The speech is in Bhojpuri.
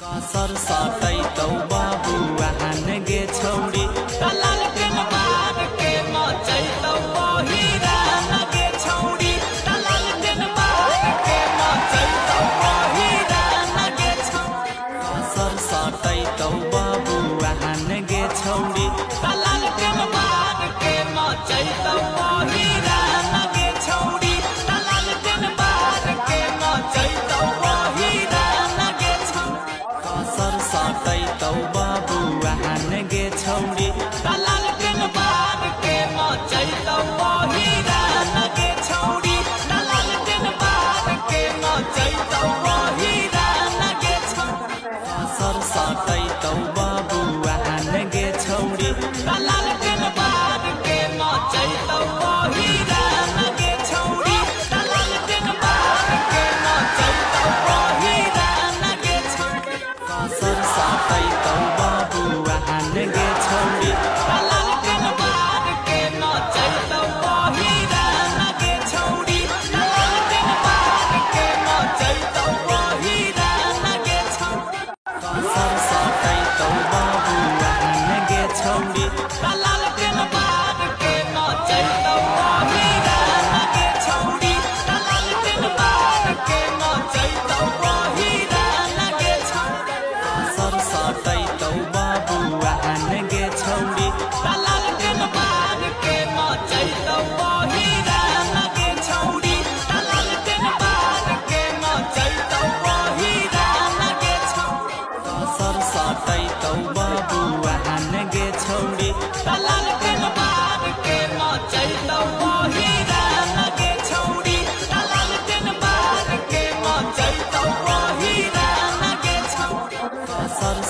सर साटै तौ बाबु आहान गे छौरी दलाल के बार के मचै तौ बहिरा गे छौरी दलाल के बार के मचै तौ बहिरा गे छौरी सर साटै तौ बाबु आहान गे छौरी दलाल के बार के मचै तौ बहिरा गे छौरी दलाल के बार के मचै तौ बहिरा गे छौरी सर साटै तौ बाबु आहान गे छौरी दलाल के बार के मचै तौ बहिरा गे छौरी दलाल के बार के मचै तौ बहिरा गे छौरी सर साटै तौ बाबु आहान गे छौरी दलाल के बार के मचै तौ बहिरा गे छौरी दलाल के बार के मचै तौ बहिरा गे छौरी सर साटै तौ बाबु आहान गे छौरी दलाल के बार के मचै तौ बहिरा गे छौरी दलाल के बार के मचै तौ बहिरा गे छौरी सर साटै तौ बाबु आहान गे छौरी दलाल के बार के मचै तौ बहिरा गे छौरी दलाल के बार के मचै तौ बहिरा गे छौरी सर साटै तौ बाबु आहान गे छौरी दलाल के बार के मचै तौ बहिरा गे छौरी दलाल के बार के मचै तौ बहिरा गे छौरी सर साटै तौ बाबु आहान गे छौरी दलाल के बार के मचै तौ बहिरा गे छौरी दलाल के बार के मचै तौ बहिरा गे छौरी सर